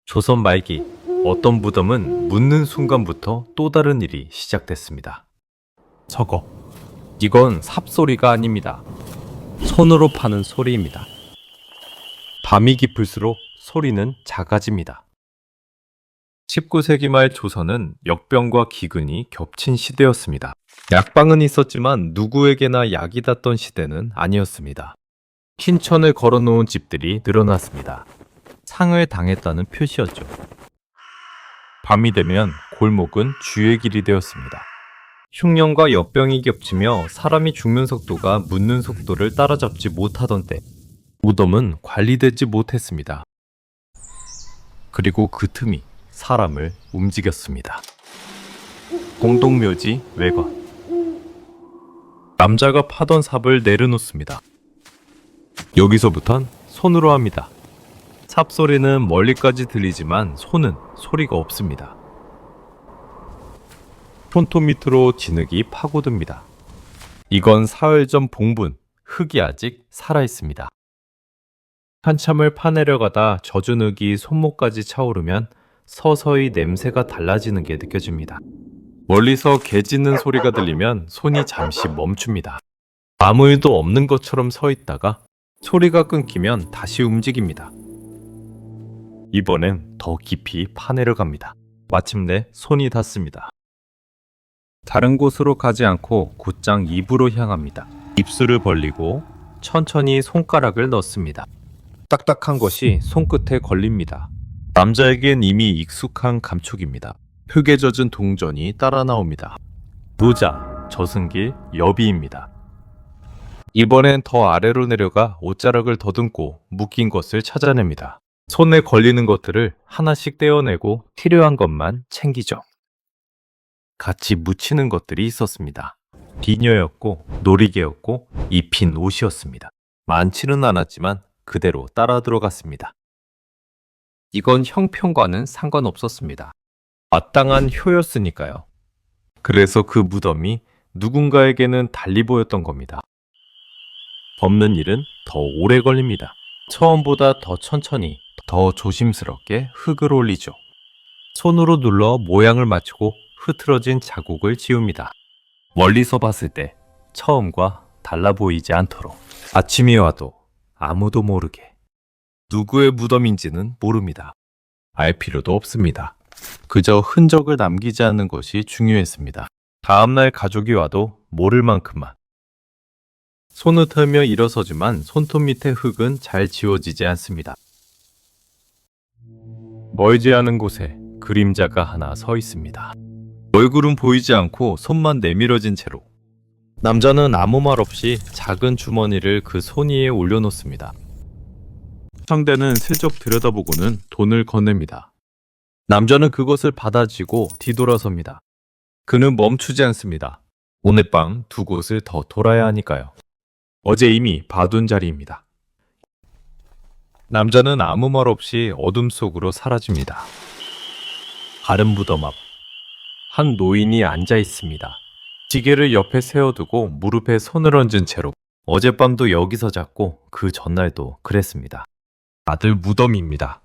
조선 말기 어떤 무덤은 묻는 순간부터 또 다른 일이 시작됐습니다. 서거. 이건 삽소리가 아닙니다. 손으로 파는 소리입니다. 밤이 깊을수록 소리는 작아집니다. 19세기 말 조선은 역병과 기근이 겹친 시대였습니다. 약방은 있었지만 누구에게나 약이 닿던 시대는 아니었습니다. 흰천을 걸어놓은 집들이 늘어났습니다. 상을 당했다는 표시였죠. 밤이 되면 골목은 주의 길이 되었습니다. 흉년과 역병이 겹치며 사람이 죽는 속도가 묻는 속도를 따라잡지 못하던 때 무덤은 관리되지 못했습니다. 그리고 그 틈이 사람을 움직였습니다. 공동묘지 외관. 남자가 파던 삽을 내려놓습니다. 여기서부턴 손으로 합니다. 삽 소리는 멀리까지 들리지만 손은 소리가 없습니다. 손톱 밑으로 진흙이 파고듭니다. 이건 사흘 전 봉분, 흙이 아직 살아있습니다. 한참을 파내려가다 젖은 흙이 손목까지 차오르면 서서히 냄새가 달라지는 게 느껴집니다. 멀리서 개 짖는 소리가 들리면 손이 잠시 멈춥니다. 아무 일도 없는 것처럼 서 있다가 소리가 끊기면 다시 움직입니다. 이번엔 더 깊이 파내려갑니다. 마침내 손이 닿습니다. 다른 곳으로 가지 않고 곧장 입으로 향합니다. 입술을 벌리고 천천히 손가락을 넣습니다. 딱딱한 것이 손끝에 걸립니다. 남자에겐 이미 익숙한 감촉입니다. 흙에 젖은 동전이 따라 나옵니다. 노자, 저승길, 여비입니다. 이번엔 더 아래로 내려가 옷자락을 더듬고 묶인 것을 찾아냅니다. 손에 걸리는 것들을 하나씩 떼어내고 필요한 것만 챙기죠. 같이 묻히는 것들이 있었습니다. 비녀였고 놀이개였고 입힌 옷이었습니다. 많지는 않았지만 그대로 따라 들어갔습니다. 이건 형편과는 상관없었습니다. 마땅한 효였으니까요. 그래서 그 무덤이 누군가에게는 달리 보였던 겁니다. 덮는 일은 더 오래 걸립니다. 처음보다 더 천천히, 더 조심스럽게 흙을 올리죠. 손으로 눌러 모양을 맞추고 흐트러진 자국을 지웁니다. 멀리서 봤을 때 처음과 달라 보이지 않도록. 아침이 와도 아무도 모르게. 누구의 무덤인지는 모릅니다. 알 필요도 없습니다. 그저 흔적을 남기지 않는 것이 중요했습니다. 다음날 가족이 와도 모를 만큼만. 손을 털며 일어서지만 손톱 밑의 흙은 잘 지워지지 않습니다. 멀지 않은 곳에 그림자가 하나 서 있습니다. 얼굴은 보이지 않고 손만 내밀어진 채로. 남자는 아무 말 없이 작은 주머니를 그 손 위에 올려놓습니다. 상대는 슬쩍 들여다보고는 돈을 건넵니다. 남자는 그것을 받아쥐고 뒤돌아섭니다. 그는 멈추지 않습니다. 오늘 밤 두 곳을 더 돌아야 하니까요. 어제 이미 봐둔 자리입니다. 남자는 아무 말 없이 어둠 속으로 사라집니다. 다른 무덤 앞. 한 노인이 앉아 있습니다. 지게를 옆에 세워두고 무릎에 손을 얹은 채로. 어젯밤도 여기서 잤고 그 전날도 그랬습니다. 아들 무덤입니다.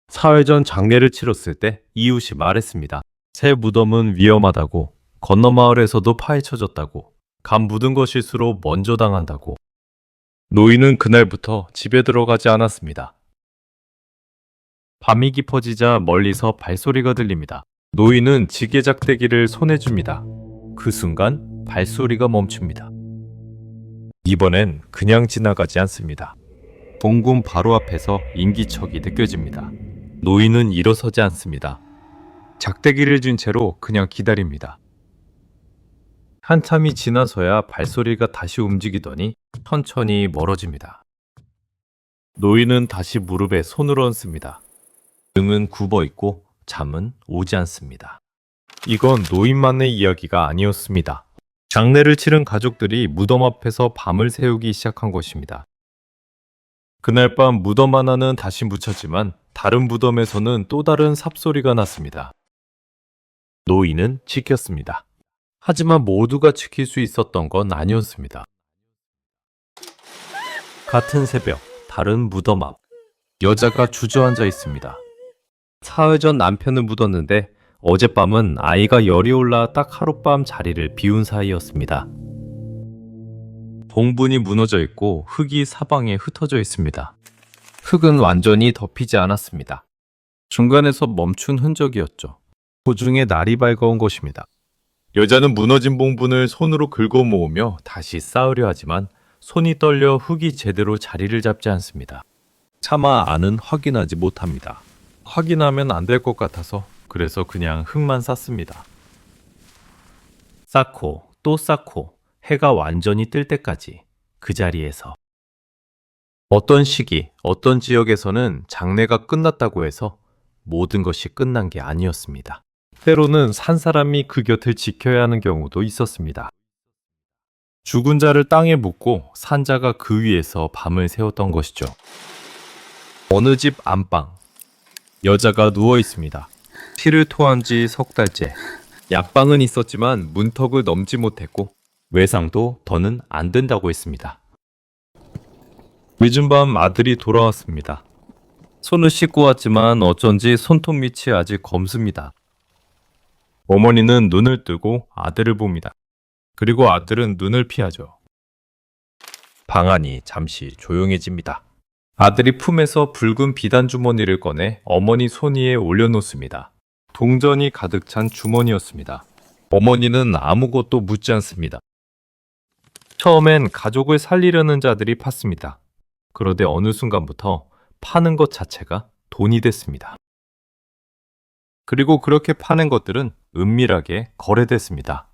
사흘 전 장례를 치렀을 때 이웃이 말했습니다. 새 무덤은 위험하다고, 건너 마을에서도 파헤쳐졌다고, 간 묻은 것일수록 먼저 당한다고. 노인은 그날부터 집에 들어가지 않았습니다. 밤이 깊어지자 멀리서 발소리가 들립니다. 노인은 지게작대기를 손에 줍니다. 그 순간 발소리가 멈춥니다. 이번엔 그냥 지나가지 않습니다. 봉군 바로 앞에서 인기척이 느껴집니다. 노인은 일어서지 않습니다. 작대기를 쥔 채로 그냥 기다립니다. 한참이 지나서야 발소리가 다시 움직이더니 천천히 멀어집니다. 노인은 다시 무릎에 손을 얹습니다. 등은 굽어 있고 잠은 오지 않습니다. 이건 노인만의 이야기가 아니었습니다. 장례를 치른 가족들이 무덤 앞에서 밤을 새우기 시작한 것입니다. 그날 밤 무덤 하나는 다시 묻혔지만 다른 무덤에서는 또 다른 삽소리가 났습니다. 노인은 지켰습니다. 하지만 모두가 지킬 수 있었던 건 아니었습니다. 같은 새벽, 다른 무덤 앞. 여자가 주저앉아 있습니다. 사흘 전 남편을 묻었는데 어젯밤은 아이가 열이 올라 딱 하룻밤 자리를 비운 사이였습니다. 봉분이 무너져 있고 흙이 사방에 흩어져 있습니다. 흙은 완전히 덮이지 않았습니다. 중간에서 멈춘 흔적이었죠. 도중에 날이 밝아온 것입니다. 여자는 무너진 봉분을 손으로 긁어 모으며 다시 쌓으려 하지만 손이 떨려 흙이 제대로 자리를 잡지 않습니다. 차마 안은 확인하지 못합니다. 확인하면 안 될 것 같아서 그래서 그냥 흙만 쌓습니다. 쌓고 또 쌓고 해가 완전히 뜰 때까지 그 자리에서 어떤 시기, 어떤 지역에서는 장례가 끝났다고 해서 모든 것이 끝난 게 아니었습니다. 때로는 산 사람이 그 곁을 지켜야 하는 경우도 있었습니다. 죽은 자를 땅에 묻고 산자가 그 위에서 밤을 새웠던 것이죠. 어느 집 안방, 여자가 누워 있습니다. 피를 토한 지 석 달째. 약방은 있었지만 문턱을 넘지 못했고 외상도 더는 안 된다고 했습니다. 늦은 밤 아들이 돌아왔습니다. 손을 씻고 왔지만 어쩐지 손톱 밑이 아직 검습니다. 어머니는 눈을 뜨고 아들을 봅니다. 그리고 아들은 눈을 피하죠. 방 안이 잠시 조용해집니다. 아들이 품에서 붉은 비단 주머니를 꺼내 어머니 손 위에 올려놓습니다. 동전이 가득 찬 주머니였습니다. 어머니는 아무것도 묻지 않습니다. 처음엔 가족을 살리려는 자들이 팠습니다. 그런데 어느 순간부터 파는 것 자체가 돈이 됐습니다. 그리고 그렇게 파는 것들은 은밀하게 거래됐습니다.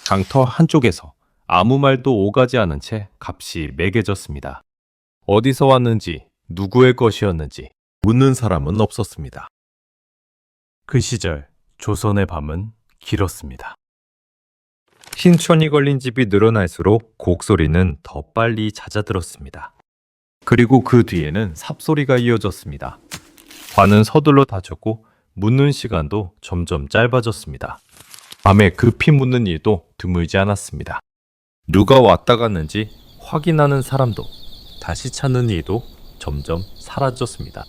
장터 한쪽에서 아무 말도 오가지 않은 채 값이 매겨졌습니다. 어디서 왔는지, 누구의 것이었는지 묻는 사람은 없었습니다. 그 시절 조선의 밤은 길었습니다. 신천이 걸린 집이 늘어날수록 곡소리는 더 빨리 잦아들었습니다. 그리고 그 뒤에는 삽소리가 이어졌습니다. 관은 서둘러 닫혔고 묻는 시간도 점점 짧아졌습니다. 밤에 급히 묻는 일도 드물지 않았습니다. 누가 왔다 갔는지 확인하는 사람도 다시 찾는 일도 점점 사라졌습니다.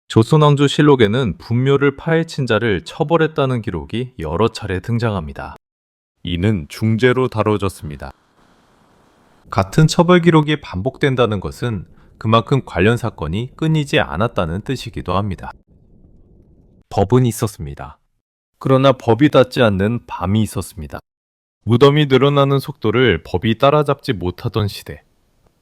조선왕조실록에는 분묘를 파헤친 자를 처벌했다는 기록이 여러 차례 등장합니다. 이는 중죄로 다뤄졌습니다. 같은 처벌 기록이 반복된다는 것은 그만큼 관련 사건이 끊이지 않았다는 뜻이기도 합니다. 법은 있었습니다. 그러나 법이 닿지 않는 밤이 있었습니다. 무덤이 늘어나는 속도를 법이 따라잡지 못하던 시대.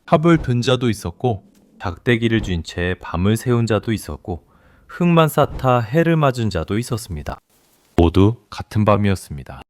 합을 든 자도 있었고 작대기를 쥔 채 밤을 새운 자도 있었고 흙만 쌓다 해를 맞은 자도 있었습니다. 모두 같은 밤이었습니다.